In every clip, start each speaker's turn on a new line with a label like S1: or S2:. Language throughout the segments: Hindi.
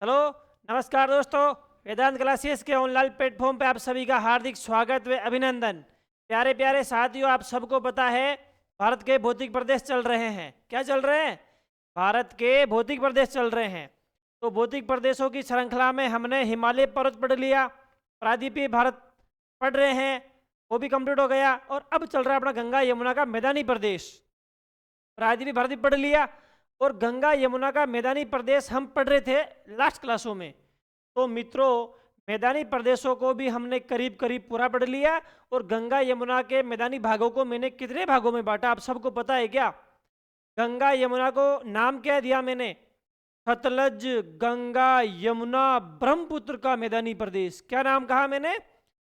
S1: हेलो, नमस्कार दोस्तों। वेदांत क्लासेस के ऑनलाइन प्लेटफॉर्म पे आप सभी का हार्दिक स्वागत व अभिनंदन। प्यारे प्यारे साथियों, आप सबको पता है भारत के भौतिक प्रदेश चल रहे हैं। क्या चल रहे हैं? भारत के भौतिक प्रदेश चल रहे हैं। तो भौतिक प्रदेशों की श्रृंखला में हमने हिमालय पर्वत पढ़ लिया, प्रायद्वीपीय भारत पढ़ रहे हैं, वो भी कंप्लीट हो गया। और अब चल रहा है अपना गंगा यमुना का मैदानी प्रदेश। प्रायद्वीपीय भारत भी पढ़ लिया और गंगा यमुना का मैदानी प्रदेश हम पढ़ रहे थे लास्ट क्लासों में। तो मित्रों, मैदानी प्रदेशों को भी हमने करीब करीब पूरा पढ़ लिया। और गंगा यमुना के मैदानी भागों को मैंने कितने भागों में बांटा आप सबको पता है क्या? गंगा यमुना को नाम क्या दिया मैंने? सतलज, गंगा, यमुना, ब्रह्मपुत्र का मैदानी प्रदेश। क्या नाम कहा मैंने?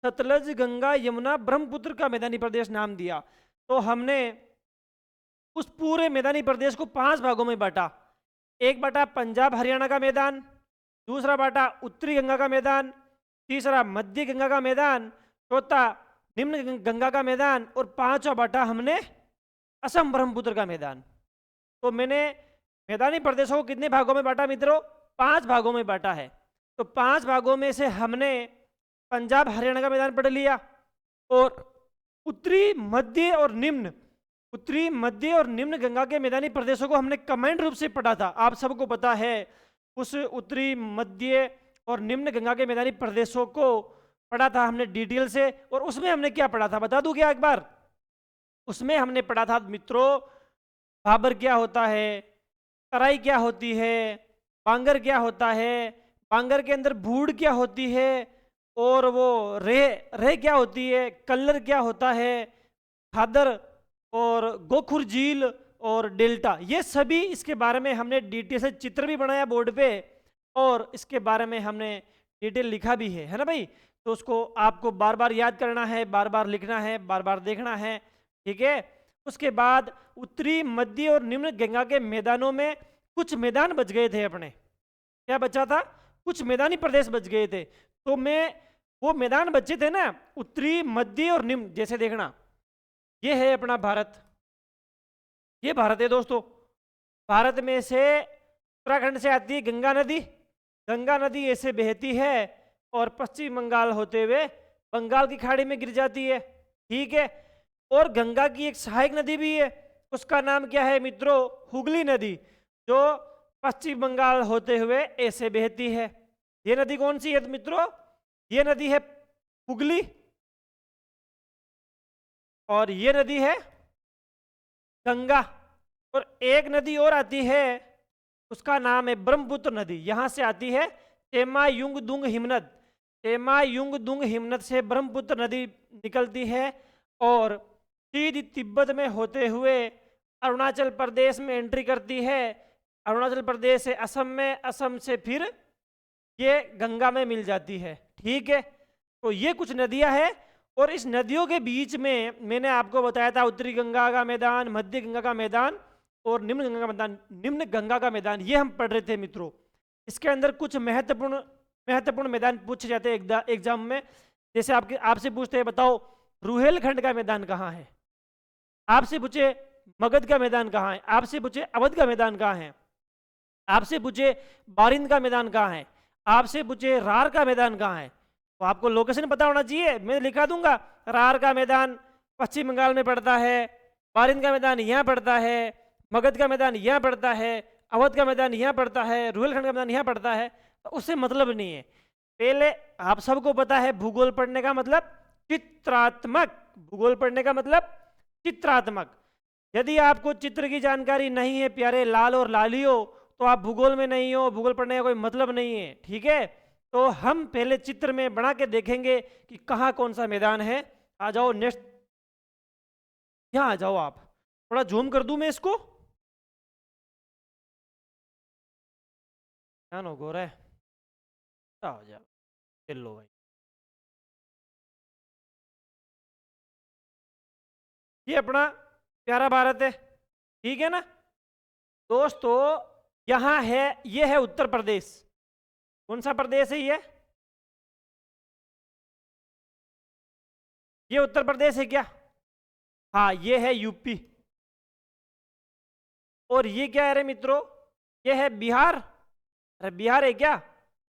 S1: सतलज, गंगा, यमुना, ब्रह्मपुत्र का मैदानी प्रदेश नाम दिया। तो हमने उस पूरे मैदानी प्रदेश को 5 भागों में बांटा। एक बांटा पंजाब हरियाणा का मैदान, दूसरा बांटा उत्तरी गंगा का मैदान, तीसरा मध्य गंगा का मैदान, चौथा निम्न गंगा का मैदान और पांचवा बांटा हमने असम ब्रह्मपुत्र का मैदान। तो मैंने मैदानी प्रदेशों को कितने भागों में बांटा मित्रों? 5 भागों में बांटा है। तो 5 भागों में से हमने पंजाब हरियाणा का मैदान पढ़ लिया और उत्तरी मध्य और निम्न गंगा के मैदानी प्रदेशों को हमने कमेंट रूप से पढ़ा था। आप सबको पता है उस उत्तरी मध्य और निम्न गंगा के मैदानी प्रदेशों को पढ़ा था हमने डिटेल से। और उसमें हमने क्या पढ़ा था बता दूं क्या एक बार? उसमें हमने पढ़ा था मित्रों, भाबर क्या होता है, तराई क्या होती है, बांगर क्या होता है, बांगर के अंदर भूड़ क्या होती है, और वो रे क्या होती है, कल्लर क्या होता है, खादर और गोखुर झील और डेल्टा, ये सभी इसके बारे में हमने डिटेल से चित्र भी बनाया बोर्ड पे और इसके बारे में हमने डिटेल लिखा भी है ना भाई? तो उसको आपको बार बार याद करना है, बार बार लिखना है, बार बार देखना है, ठीक है। उसके बाद उत्तरी मध्य और निम्न गंगा के मैदानों में कुछ मैदान बच गए थे अपने। क्या बचा था? कुछ मैदानी प्रदेश बच गए थे। तो मैं वो मैदान बचे थे ना उत्तरी मध्य और निम्न, जैसे देखना ये है अपना भारत, ये भारत है दोस्तों। भारत में से उत्तराखंड से आती है गंगा नदी। गंगा नदी ऐसे बहती है और पश्चिम बंगाल होते हुए बंगाल की खाड़ी में गिर जाती है, ठीक है। और गंगा की एक सहायक नदी भी है, उसका नाम क्या है मित्रों? हुगली नदी, जो पश्चिम बंगाल होते हुए ऐसे बहती है। ये नदी कौन सी है मित्रों? ये नदी है हुगली और ये नदी है गंगा। और एक नदी और आती है, उसका नाम है ब्रह्मपुत्र नदी। यहां से आती है तेमायुंगदुंग हिमनद। तेमायुंगदुंग हिमनद से ब्रह्मपुत्र नदी निकलती है और सीधी तिब्बत में होते हुए अरुणाचल प्रदेश में एंट्री करती है। अरुणाचल प्रदेश से असम में, असम से फिर ये गंगा में मिल जाती है, ठीक है। तो ये कुछ नदियां हैं और इस नदियों के बीच में मैंने आपको बताया था उत्तरी गंगा का मैदान, मध्य गंगा का मैदान और निम्न गंगा का मैदान, निम्न गंगा का मैदान, ये हम पढ़ रहे थे मित्रों। इसके अंदर कुछ महत्वपूर्ण मैदान पूछे जाते हैं एग्जाम में। जैसे आपसे पूछते हैं बताओ रुहेलखंड का मैदान कहाँ है, आपसे पूछे मगध का मैदान कहाँ है, आपसे पूछे अवध का मैदान कहाँ है, आपसे पूछे बारिंद का मैदान कहाँ है, आपसे पूछे रार का मैदान कहाँ है, तो आपको लोकेशन पता होना चाहिए। मैं लिखा दूंगा रार का मैदान पश्चिम बंगाल में पड़ता है, बारिंद का मैदान यहाँ पड़ता है, मगध का मैदान यहाँ पड़ता है, अवध का मैदान यहाँ पड़ता है, रुहेलखंड का मैदान यहाँ पड़ता है। तो उससे मतलब नहीं है। पहले आप सबको पता है भूगोल पढ़ने का मतलब चित्रात्मक, भूगोल पढ़ने का मतलब चित्रात्मक। यदि आपको चित्र की जानकारी नहीं है प्यारे लाल और लालियो, तो आप भूगोल में नहीं हो, भूगोल पढ़ने का कोई मतलब नहीं है, ठीक है। तो हम पहले चित्र में बना के देखेंगे कि कहाँ कौन सा मैदान है। आ जाओ नेक्स्ट, यहाँ आ जाओ। आप थोड़ा जूम कर दूं मैं इसको, ध्यान हो गो रहा है, हो जाओ, चल लो भाई। ये अपना प्यारा भारत है, ठीक है ना दोस्तों। यहाँ है, ये है उत्तर प्रदेश। कौन सा प्रदेश है ये उत्तर प्रदेश है क्या? हाँ, ये है यूपी। और ये क्या है रे मित्रों? ये है बिहार। अरे बिहार है क्या?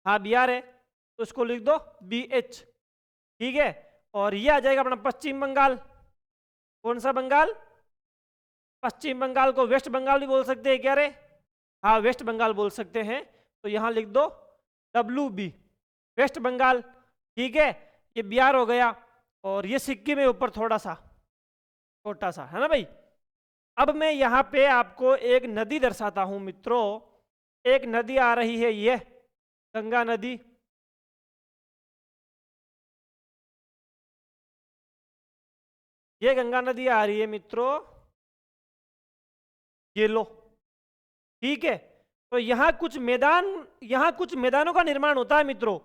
S1: हाँ बिहार है, तो उसको लिख दो BH, ठीक है। और ये आ जाएगा अपना पश्चिम बंगाल। कौन सा बंगाल? पश्चिम बंगाल को वेस्ट बंगाल भी बोल सकते हैं क्या रे? हाँ वेस्ट बंगाल बोल सकते हैं। तो यहाँ लिख दो WB, वेस्ट बंगाल, ठीक है। ये बिहार हो गया, और ये सिक्किम है ऊपर थोड़ा सा, छोटा सा, है ना भाई। अब मैं यहाँ पे आपको एक नदी दर्शाता हूँ मित्रों। एक नदी आ रही है, ये गंगा नदी। ये गंगा नदी आ रही है मित्रों, ये लो, ठीक है। तो यहाँ कुछ मैदानों का निर्माण होता है मित्रों।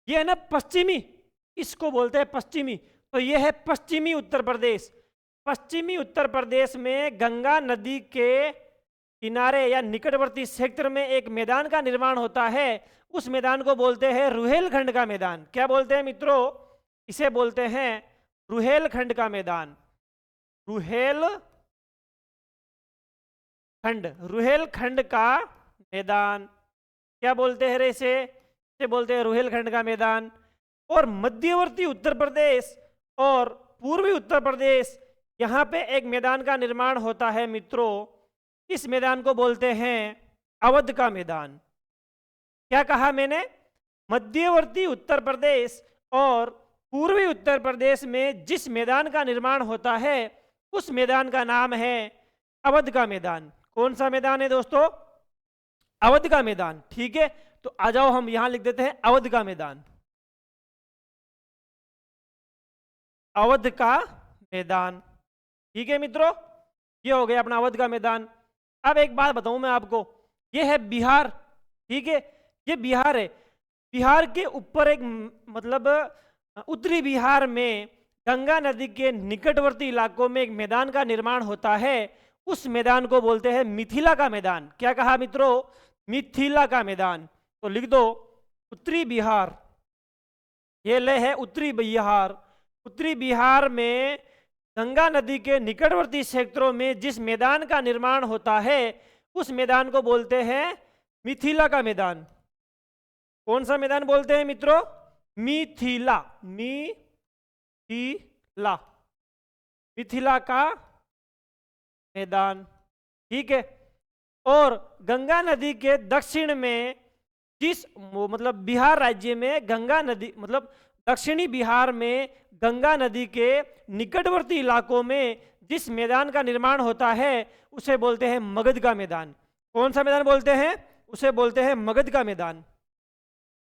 S1: ये है ना पश्चिमी, इसको बोलते हैं पश्चिमी। तो ये है पश्चिमी उत्तर प्रदेश। पश्चिमी उत्तर प्रदेश में गंगा नदी के किनारे या निकटवर्ती क्षेत्र में एक मैदान का निर्माण होता है। उस मैदान को बोलते हैं रुहेलखंड का मैदान। क्या बोलते हैं मित्रों? इसे बोलते हैं रुहेलखंड का मैदान। रुहेलखंड का मैदान क्या बोलते हैं रे इसे बोलते हैं रुहेलखंड का मैदान। और मध्यवर्ती उत्तर प्रदेश और पूर्वी उत्तर प्रदेश, यहाँ पे एक मैदान का निर्माण होता है मित्रों। इस मैदान को बोलते हैं अवध का मैदान। क्या कहा मैंने? मध्यवर्ती उत्तर प्रदेश और पूर्वी उत्तर प्रदेश में जिस मैदान का निर्माण होता है उस मैदान का नाम है अवध का मैदान। कौन सा मैदान है दोस्तों? अवध का मैदान, ठीक है। तो आ जाओ हम यहां लिख देते हैं अवध का मैदान। अवध का मैदान, ठीक है मित्रों। ये हो गया अपना अवध का मैदान। अब एक बात बताऊं मैं आपको, ये है बिहार, ठीक है। ये बिहार है। बिहार के ऊपर एक मतलब उत्तरी बिहार में गंगा नदी के निकटवर्ती इलाकों में एक मैदान का निर्माण होता है। उस मैदान को बोलते हैं मिथिला का मैदान। क्या कहा मित्रों? मिथिला का मैदान। तो लिख दो उत्तरी बिहार। ये ले है उत्तरी बिहार। उत्तरी बिहार में गंगा नदी के निकटवर्ती क्षेत्रों में जिस मैदान का निर्माण होता है उस मैदान को बोलते हैं मिथिला का मैदान। कौन सा मैदान बोलते हैं मित्रों? मिथिला। मिथिला का मैदान, ठीक है। और गंगा नदी के दक्षिण में जिस मतलब बिहार राज्य में गंगा नदी मतलब दक्षिणी बिहार में गंगा नदी के निकटवर्ती इलाकों में जिस मैदान का निर्माण होता है उसे बोलते हैं मगध का मैदान। कौन सा मैदान बोलते हैं? उसे बोलते हैं मगध का मैदान।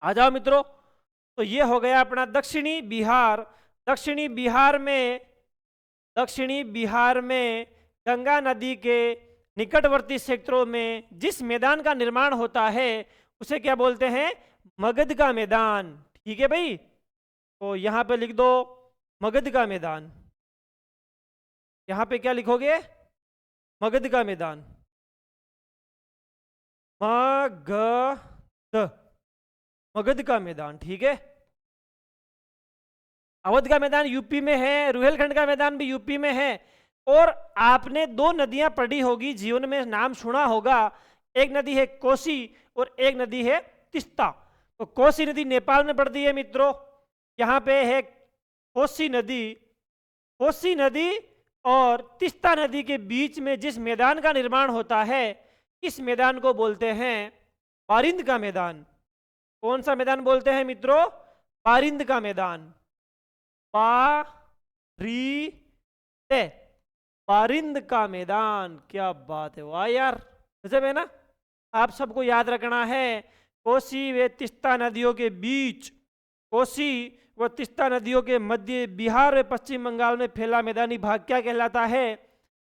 S1: आ जाओ मित्रों। तो ये हो गया अपना दक्षिणी बिहार। दक्षिणी बिहार में गंगा नदी के निकटवर्ती क्षेत्रों में जिस मैदान का निर्माण होता है उसे क्या बोलते हैं? मगध का मैदान, ठीक है भाई। तो यहां पे लिख दो मगध का मैदान। यहां पे क्या लिखोगे? मगध का मैदान। मगध का मैदान, ठीक है। अवध का मैदान यूपी में है, रुहेलखंड का मैदान भी यूपी में है। और आपने दो नदियां पढ़ी होगी, जीवन में नाम सुना होगा। एक नदी है कोसी और एक नदी है तिस्ता। तो कोसी नदी नेपाल में पड़ती है मित्रों। यहाँ पे है कोसी नदी। कोसी नदी और तिस्ता नदी के बीच में जिस मैदान का निर्माण होता है इस मैदान को बोलते हैं बारिंद का मैदान। कौन सा मैदान बोलते हैं मित्रों? बारिंद का मैदान। बारिंद का मैदान। क्या बात है, वाह यार, गजब है ना। आप सबको याद रखना है कोसी व तिस्ता नदियों के बीच, कोसी व तिस्ता नदियों के मध्य बिहार व पश्चिम बंगाल में फैला मैदानी भाग क्या कहलाता है?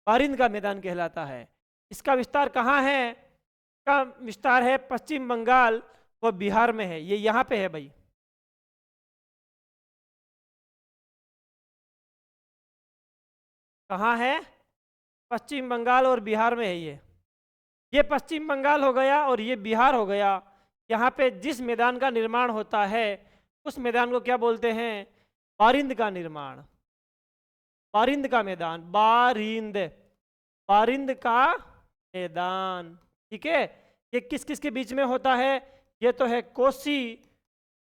S1: बारिंद का मैदान कहलाता है। इसका विस्तार कहाँ है? इसका विस्तार है पश्चिम बंगाल व बिहार में है। ये यहाँ पे है भाई। कहाँ है? पश्चिम बंगाल और बिहार में है। ये पश्चिम बंगाल हो गया और ये बिहार हो गया। यहाँ पे जिस मैदान का निर्माण होता है उस मैदान को क्या बोलते हैं? बारिंद का निर्माण। बारिंद का मैदान। बारिंद का मैदान, ठीक है। ये किस किस के बीच में होता है? ये तो है कोसी,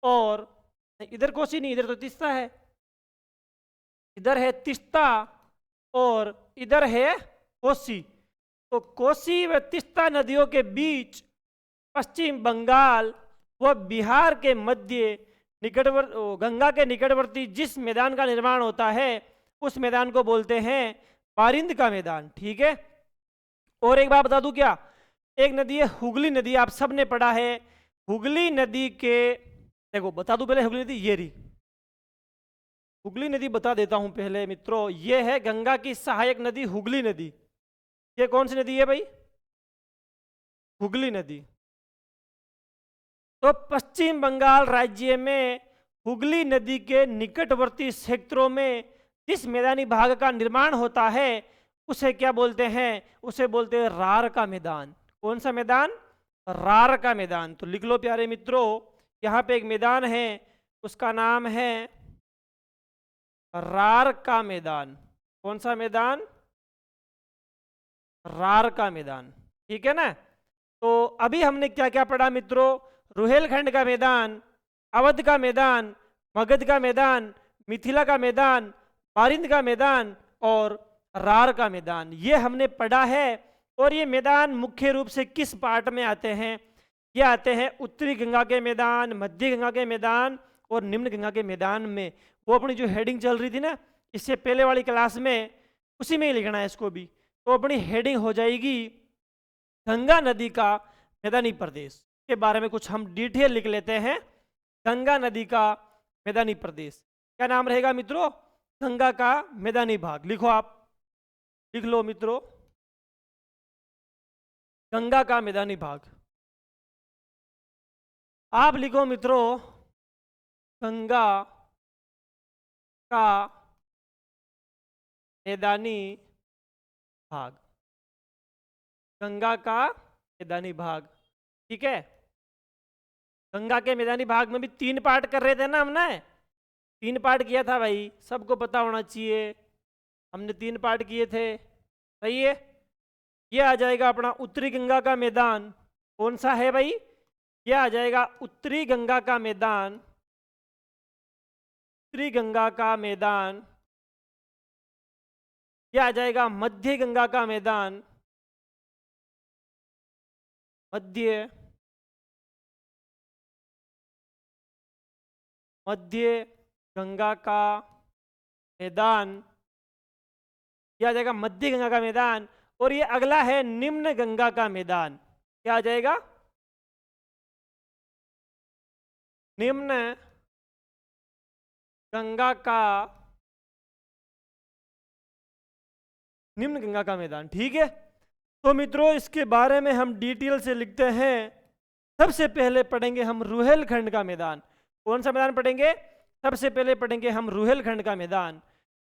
S1: और इधर कोसी नहीं, इधर तो तीस्ता है, इधर है तीस्ता और इधर है कोसी। तो कोसी व तीस्ता नदियों के बीच पश्चिम बंगाल व बिहार के मध्य गंगा के निकटवर्ती जिस मैदान का निर्माण होता है उस मैदान को बोलते हैं बारिंद का मैदान। ठीक है। और एक बात बता दूं क्या, एक नदी है हुगली नदी, आप सब ने पढ़ा है। हुगली नदी के, देखो बता दूं पहले, हुगली नदी ये रही, हुगली नदी बता देता हूं पहले मित्रों, ये है गंगा की सहायक नदी हुगली नदी। ये कौन सी नदी है भाई? हुगली नदी। तो पश्चिम बंगाल राज्य में हुगली नदी के निकटवर्ती क्षेत्रों में जिस मैदानी भाग का निर्माण होता है उसे क्या बोलते हैं? उसे बोलते हैं रार का मैदान। कौन सा मैदान? रार का मैदान। तो लिख लो प्यारे मित्रों, यहाँ पे एक मैदान है, उसका नाम है रार का मैदान। कौन सा मैदान? रार का मैदान। ठीक है ना। तो अभी हमने क्या क्या पढ़ा मित्रों? रुहेलखंड का मैदान, अवध का मैदान, मगध का मैदान, मिथिला का मैदान, बारिंद का मैदान और रार का मैदान, ये हमने पढ़ा है। और ये मैदान मुख्य रूप से किस पार्ट में आते हैं? ये आते हैं उत्तरी गंगा के मैदान, मध्य गंगा के मैदान और निम्न गंगा के मैदान में। वो अपनी जो हेडिंग चल रही थी ना इससे पहले वाली क्लास में, उसी में ही लिखना है इसको भी। तो अपनी हेडिंग हो जाएगी गंगा नदी का मैदानी प्रदेश। के बारे में कुछ हम डिटेल लिख लेते हैं। गंगा नदी का मैदानी प्रदेश क्या नाम रहेगा मित्रों? गंगा का मैदानी भाग। लिखो आप, लिख लो मित्रों, गंगा का मैदानी भाग। आप लिखो मित्रों, गंगा का मैदानी भाग। गंगा का मैदानी भाग। ठीक है। गंगा के मैदानी भाग में भी 3 पार्ट कर रहे थे ना हमने, 3 पार्ट किया था भाई, सबको पता होना चाहिए। हमने 3 पार्ट किए थे, सही है। ये आ जाएगा अपना उत्तरी गंगा का मैदान। कौन सा है भाई? ये आ जाएगा उत्तरी गंगा का मैदान, उत्तरी गंगा का मैदान। ये आ जाएगा मध्य गंगा का मैदान, मध्य गंगा का मैदान। यह आ जाएगा मध्य गंगा का मैदान। और ये अगला है निम्न गंगा का मैदान। क्या आ जाएगा? निम्न गंगा का, निम्न गंगा का मैदान। ठीक है। तो मित्रों इसके बारे में हम डिटेल से लिखते हैं। सबसे पहले पढ़ेंगे हम रुहेलखंड का मैदान। कौन सा मैदान पढ़ेंगे? सबसे पहले पढ़ेंगे हम रुहेलखंड का मैदान।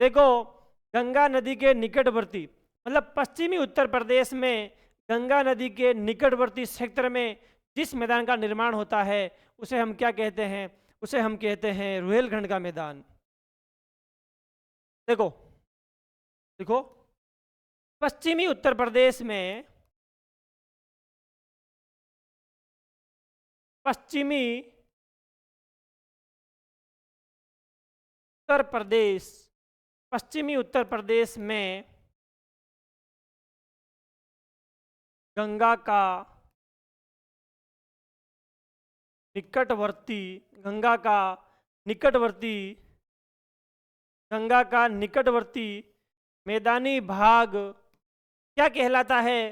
S1: देखो, गंगा नदी के निकटवर्ती, मतलब पश्चिमी उत्तर प्रदेश में गंगा नदी के निकटवर्ती क्षेत्र में जिस मैदान का निर्माण होता है उसे हम क्या कहते हैं? उसे हम कहते हैं रुहेलखंड का मैदान। देखो देखो, पश्चिमी उत्तर प्रदेश में, पश्चिमी उत्तर प्रदेश, पश्चिमी उत्तर प्रदेश में गंगा का निकटवर्ती, गंगा का निकटवर्ती, गंगा का निकटवर्ती मैदानी भाग क्या कहलाता है?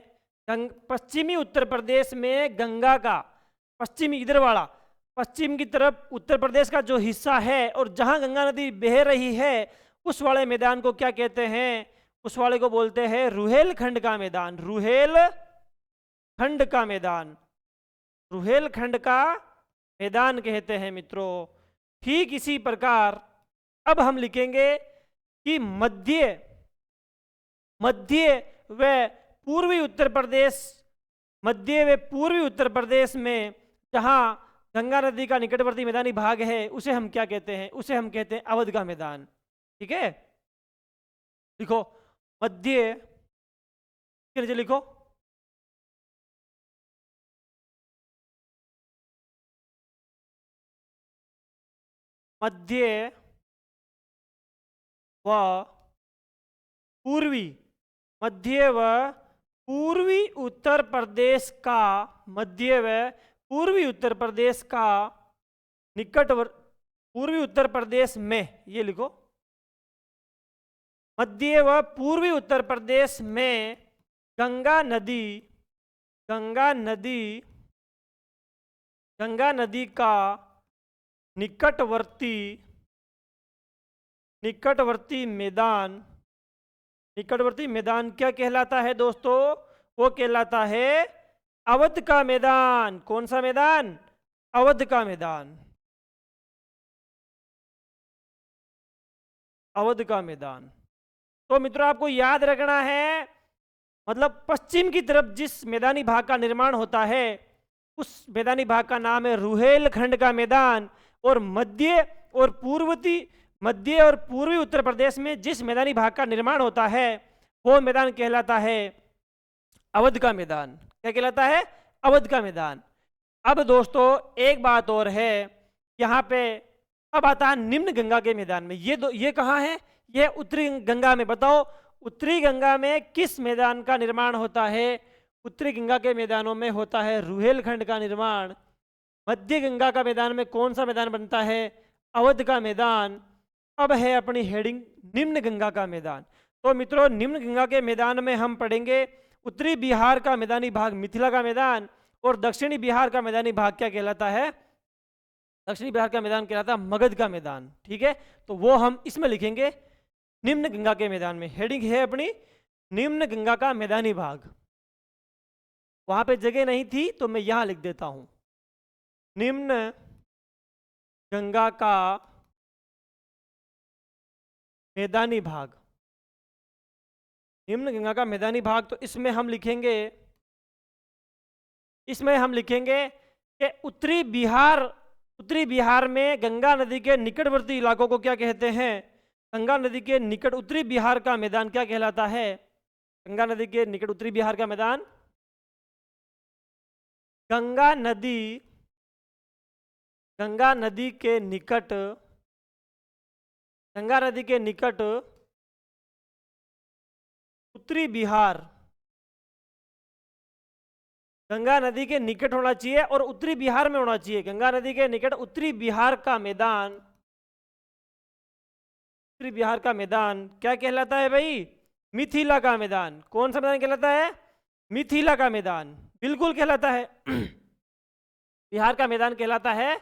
S1: पश्चिमी उत्तर प्रदेश में गंगा का पश्चिमी, इधर वाला पश्चिम की तरफ उत्तर प्रदेश का जो हिस्सा है और जहां गंगा नदी बह रही है उस वाले मैदान को क्या कहते हैं? उस वाले को बोलते हैं रुहेलखंड का मैदान। रुहेलखंड का मैदान, रुहेलखंड का मैदान कहते हैं मित्रों। ठीक इसी प्रकार अब हम लिखेंगे कि मध्य व पूर्वी उत्तर प्रदेश, मध्य व पूर्वी उत्तर प्रदेश में जहां गंगा नदी का निकटवर्ती मैदानी भाग है उसे हम क्या कहते हैं? उसे हम कहते हैं अवध का मैदान। ठीक है। लिखो मध्य, नीचे लिखो मध्य व पूर्वी, मध्य व पूर्वी उत्तर प्रदेश का, मध्य व पूर्वी उत्तर प्रदेश का निकटवर्ती, पूर्वी उत्तर प्रदेश में, ये लिखो, मध्य व पूर्वी उत्तर प्रदेश में गंगा नदी, गंगा नदी, गंगा नदी का निकटवर्ती, निकटवर्ती मैदान, निकटवर्ती मैदान क्या कहलाता है दोस्तों? वो कहलाता है अवध का मैदान। कौन सा मैदान? अवध का मैदान, अवध का मैदान। तो मित्रों आपको याद रखना है, मतलब पश्चिम की तरफ जिस मैदानी भाग का निर्माण होता है उस मैदानी भाग का नाम है रुहेलखंड का मैदान, और मध्य और पूर्वी उत्तर प्रदेश में जिस मैदानी भाग का निर्माण होता है वो मैदान कहलाता है अवध का मैदान। क्या कहलाता है? अवध का मैदान। अब दोस्तों एक बात और है, यहाँ पे अब आता है निम्न गंगा के मैदान में। ये कहाँ है? ये उत्तरी गंगा में। बताओ उत्तरी गंगा में किस मैदान का निर्माण होता है? उत्तरी गंगा के मैदानों में होता है रुहेलखंड का निर्माण। मध्य गंगा का मैदान में कौन सा मैदान बनता है? अवध का मैदान। अब है अपनी हेडिंग निम्न गंगा का मैदान। तो मित्रों निम्न गंगा के मैदान में हम पढ़ेंगे उत्तरी बिहार का मैदानी भाग मिथिला का मैदान, और दक्षिणी बिहार का मैदानी भाग क्या कहलाता है? दक्षिणी बिहार का मैदान कहलाता है मगध का मैदान। ठीक है, तो वो हम इसमें लिखेंगे निम्न गंगा के मैदान में। हेडिंग है अपनी निम्न गंगा का मैदानी भाग। वहां पे जगह नहीं थी तो मैं यहां लिख देता हूं निम्न गंगा का मैदानी भाग। निम्न गंगा का मैदानी भाग, तो इसमें हम लिखेंगे कि उत्तरी बिहार में गंगा नदी के निकटवर्ती इलाकों को क्या कहते हैं? गंगा नदी के निकट उत्तरी बिहार का मैदान क्या कहलाता है? गंगा नदी के निकट उत्तरी बिहार का मैदान गंगा नदी के निकट उत्तरी बिहार, गंगा नदी के निकट होना चाहिए और उत्तरी बिहार में होना चाहिए। गंगा नदी के निकट उत्तरी बिहार का मैदान, उत्तरी बिहार का मैदान क्या कहलाता है भाई? मिथिला का मैदान। कौन सा मैदान कहलाता है? मिथिला का मैदान, बिल्कुल कहलाता है। बिहार का मैदान कहलाता है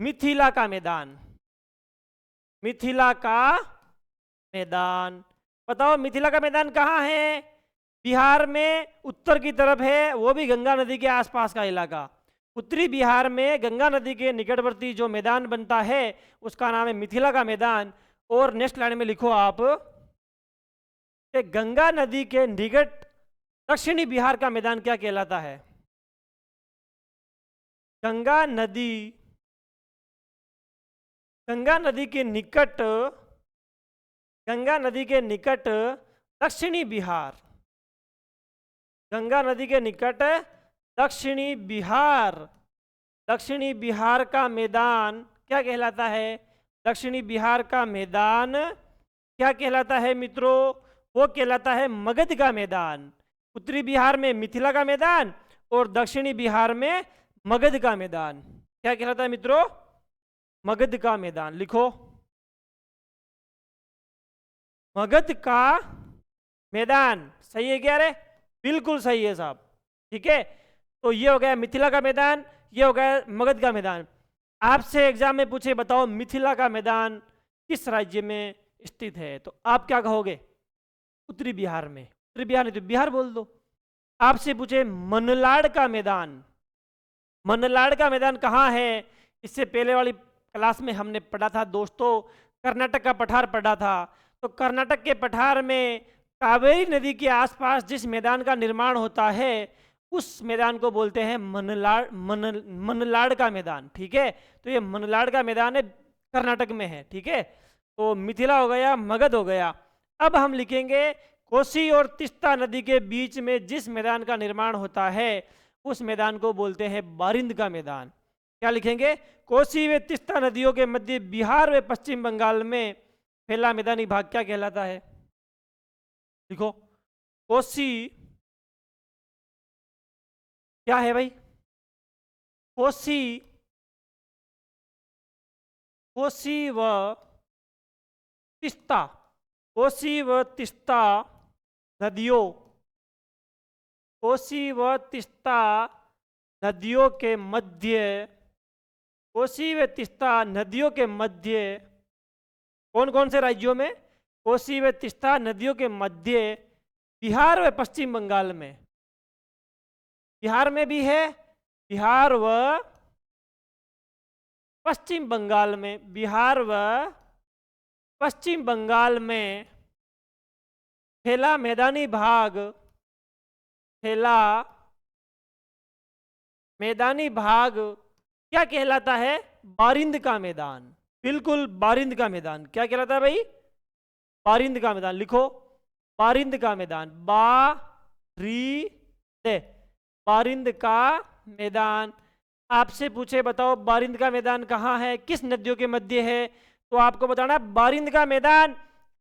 S1: मिथिला का मैदान। मिथिला का मैदान, बताओ मिथिला का मैदान कहाँ है? बिहार में उत्तर की तरफ है, वो भी गंगा नदी के आसपास का इलाका। उत्तरी बिहार में गंगा नदी के निकटवर्ती जो मैदान बनता है उसका नाम है मिथिला का मैदान। और नेक्स्ट लाइन में लिखो आप कि गंगा नदी के निकट दक्षिणी बिहार का मैदान क्या कहलाता है? गंगा नदी के निकट दक्षिणी बिहार, गंगा नदी के निकट दक्षिणी बिहार का मैदान क्या कहलाता है? दक्षिणी बिहार का मैदान क्या कहलाता है मित्रों? वो कहलाता है मगध का मैदान। उत्तरी बिहार में मिथिला का मैदान और दक्षिणी बिहार में मगध का मैदान क्या कहलाता है मित्रों? मगध का मैदान। लिखो मगध का मैदान। सही है क्या रे? बिल्कुल सही है साहब। ठीक है, तो ये हो गया मिथिला का मैदान, ये हो गया मगध का मैदान। आपसे एग्जाम में पूछे बताओ मिथिला का मैदान किस राज्य में स्थित है, तो आप क्या कहोगे? उत्तरी बिहार में। उत्तरी बिहार नहीं तो बिहार बोल दो। आपसे पूछे मनलाड़ का मैदान, मनलाड़ का मैदान कहाँ है? इससे पहले वाली क्लास में हमने पढ़ा था दोस्तों, कर्नाटक का पठार पढ़ा था। तो कर्नाटक के पठार में कावेरी नदी के आसपास जिस मैदान का निर्माण होता है उस मैदान को बोलते हैं मनलाड़ का मैदान। ठीक है, तो ये मनलाड़ का मैदान है, कर्नाटक में है। ठीक है, तो मिथिला हो गया, मगध हो गया। अब हम लिखेंगे कोसी और तीस्ता नदी के बीच में जिस मैदान का निर्माण होता है उस मैदान को बोलते हैं बारिंद का मैदान। क्या लिखेंगे? कोसी व तीस्ता नदियों के मध्य बिहार व पश्चिम बंगाल में फैला मैदानी भाग क्या कहलाता है? लिखो, कोसी क्या है भाई? कोसी, कोसी व तीस्ता, कोसी व तीस्ता नदियों, कोसी व तीस्ता नदियों के मध्य, कोसी व तीस्ता नदियों के मध्य कौन कौन से राज्यों में? कोसी व तीस्ता नदियों के मध्य बिहार व पश्चिम बंगाल में, बिहार में भी है, बिहार व पश्चिम बंगाल में, बिहार व पश्चिम बंगाल में फैला मैदानी भाग, फैला मैदानी भाग क्या कहलाता है? बारिंद का मैदान। बिल्कुल, बारिंद का मैदान। क्या कहलाता है भाई? बारिंद का मैदान। लिखो, बारिंद का मैदान, बारिंद का मैदान। आपसे पूछे बताओ बारिंद का मैदान कहाँ है, किस नदियों के मध्य है, तो आपको बताना बारिंद का मैदान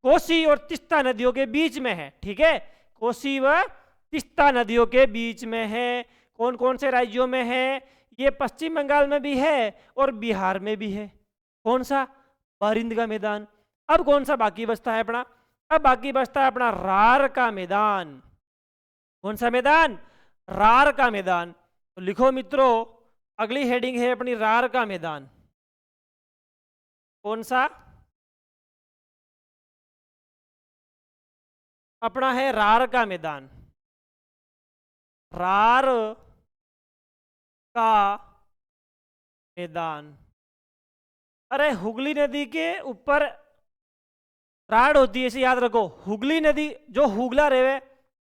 S1: कोसी और तीस्ता नदियों के बीच में है। ठीक है, कोसी व तीस्ता नदियों के बीच में है। कौन कौन से राज्यों में है? ये पश्चिम बंगाल में भी है और बिहार में भी है। कौन सा? बारिंद का मैदान। अब कौन सा बाकी बचता है अपना? अब बाकी बचता है अपना रार का मैदान। कौन सा मैदान? रार का मैदान। तो लिखो मित्रों, अगली हेडिंग है अपनी रार का मैदान। कौन सा? अपना है रार का मैदान। रार का मैदान। अरे हुगली नदी के ऊपर राड़ होती है, इसे याद रखो। हुगली नदी जो हुगला रेवे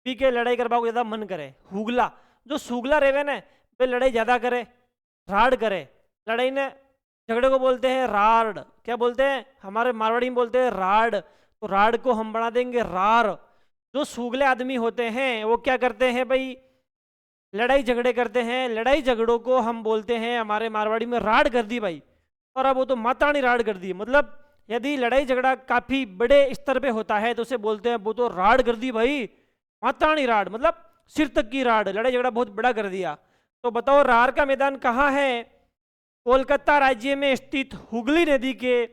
S1: पी के लड़ाई करवाओ ज्यादा मन करे, हुगला जो सुगला रेवे ना वे लड़ाई ज्यादा करे, राड़ करे। लड़ाई ने झगड़े को बोलते हैं राड़। क्या बोलते हैं? हमारे मारवाड़ी में बोलते हैं राड़। तो राड़ को हम बना देंगे रार। जो सुगले आदमी होते हैं वो क्या करते हैं भाई? लड़ाई झगड़े करते हैं। लड़ाई झगड़ों को हम बोलते हैं हमारे मारवाड़ी में राड़ कर दी भाई। और अब वो तो मातानी राड़ कर दी। मतलब यदि लड़ाई झगड़ा काफी बड़े स्तर पे होता है तो उसे बोलते हैं वो तो राड़ कर दी भाई, मातानी राड़, मतलब सिर तक की राड़, लड़ाई झगड़ा बहुत बड़ा कर दिया। तो बताओ रार का मैदान कहाँ है? कोलकाता राज्य में स्थित हुगली नदी के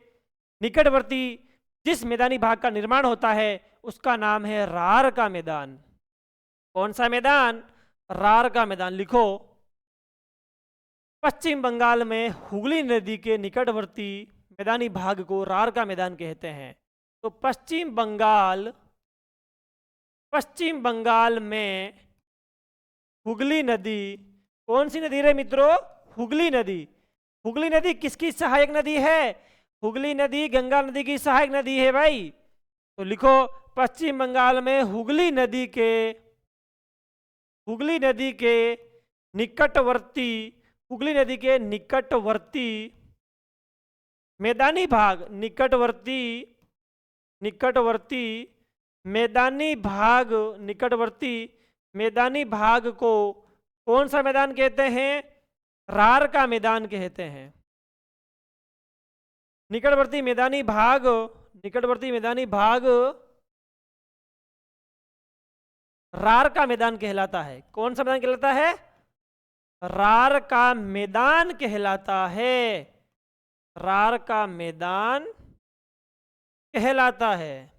S1: निकटवर्ती जिस मैदानी भाग का निर्माण होता है उसका नाम है रार का मैदान। कौन सा मैदान? रार का मैदान। लिखो, पश्चिम बंगाल में हुगली नदी के निकटवर्ती मैदानी भाग को रार का मैदान कहते हैं। तो पश्चिम बंगाल में हुगली नदी, कौन सी नदी रे मित्रों? हुगली नदी। हुगली नदी किसकी सहायक नदी है? हुगली नदी गंगा नदी की सहायक नदी है भाई। तो लिखो, पश्चिम बंगाल में हुगली नदी के निकटवर्ती मैदानी भाग, निकटवर्ती मैदानी भाग को कौन सा मैदान कहते हैं? रार का मैदान कहते हैं। निकटवर्ती मैदानी भाग रार का मैदान कहलाता है। कौन सा मैदान कहलाता है? रार का मैदान कहलाता है। रार का मैदान कहलाता है।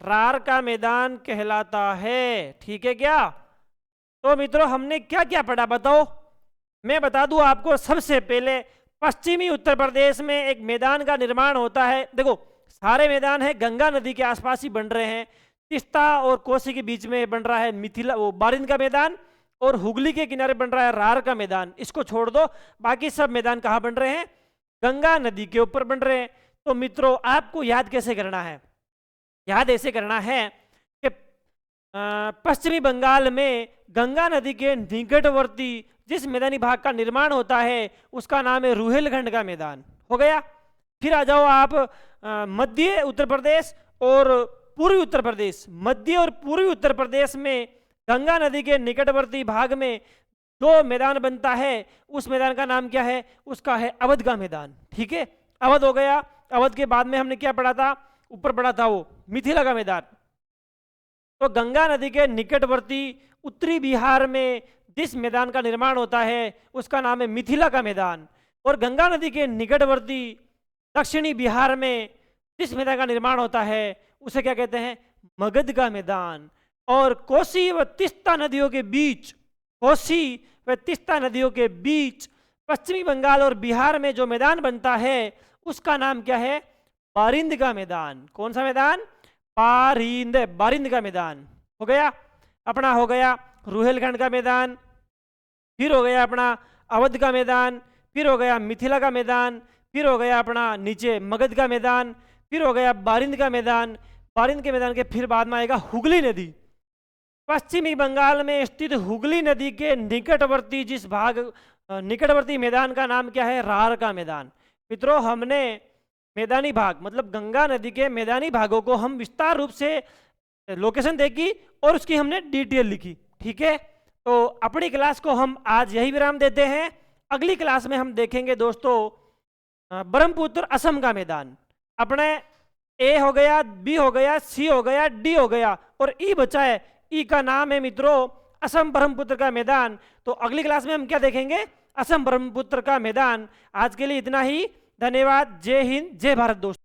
S1: रार का मैदान कहलाता है। ठीक है क्या? तो मित्रों हमने क्या क्या पढ़ा बताओ? मैं बता दूं आपको। सबसे पहले पश्चिमी उत्तर प्रदेश में एक मैदान का निर्माण होता है। देखो सारे मैदान है गंगा नदी के आसपास ही बन रहे हैं। तीस्ता और कोसी के बीच में बन रहा है बारिंद का मैदान, और हुगली के किनारे बन रहा है रार का मैदान। इसको छोड़ दो, बाकी सब मैदान कहाँ बन रहे हैं? गंगा नदी के ऊपर बन रहे हैं। तो मित्रों आपको याद कैसे करना है? याद ऐसे करना है कि पश्चिमी बंगाल में गंगा नदी के निकटवर्ती जिस मैदानी भाग का निर्माण होता है उसका नाम है रुहेलखंड का मैदान। हो गया। फिर आ जाओ आप मध्य उत्तर प्रदेश और पूर्वी उत्तर प्रदेश। मध्य और पूर्वी उत्तर प्रदेश में गंगा नदी के निकटवर्ती भाग में जो मैदान बनता है उस मैदान का नाम क्या है? उसका है अवध का मैदान। ठीक है, अवध हो गया। अवध के बाद में हमने क्या पढ़ा था? ऊपर पढ़ा था वो मिथिला का मैदान। तो गंगा नदी के निकटवर्ती उत्तरी बिहार में जिस मैदान का निर्माण होता है उसका नाम है मिथिला का मैदान। और गंगा नदी के निकटवर्ती दक्षिणी बिहार में जिस मैदान का निर्माण होता है उसे क्या कहते हैं? मगध का मैदान। और कोसी व तीस्ता नदियों के बीच, कोसी व तीस्ता नदियों के बीच पश्चिमी बंगाल और बिहार में जो मैदान बनता है उसका नाम क्या है? बारिंद का मैदान। कौन सा मैदान? बारिंद, बारिंद का मैदान। हो गया अपना, हो गया रुहेलखंड का मैदान, फिर हो गया अपना अवध का मैदान, फिर हो गया मिथिला का मैदान, फिर हो गया अपना नीचे मगध का मैदान, फिर हो गया बारिंद का मैदान। बारिंद के मैदान के फिर बाद में आएगा हुगली नदी। पश्चिमी बंगाल में स्थित हुगली नदी के निकटवर्ती जिस भाग निकटवर्ती मैदान का नाम क्या है? रार का मैदान। मित्रों, हमने मैदानी भाग मतलब गंगा नदी के मैदानी भागों को हम विस्तार रूप से लोकेशन देखी और उसकी हमने डिटेल लिखी। ठीक है, तो अपनी क्लास को हम आज यही विराम देते हैं। अगली क्लास में हम देखेंगे दोस्तों ब्रह्मपुत्र असम का मैदान। अपने ए हो गया, बी हो गया, सी हो गया, डी हो गया और ई बचा है। ई का नाम है मित्रों असम ब्रह्मपुत्र का मैदान। तो अगली क्लास में हम क्या देखेंगे? असम ब्रह्मपुत्र का मैदान। आज के लिए इतना ही। धन्यवाद। जय हिंद, जय भारत दोस्तों।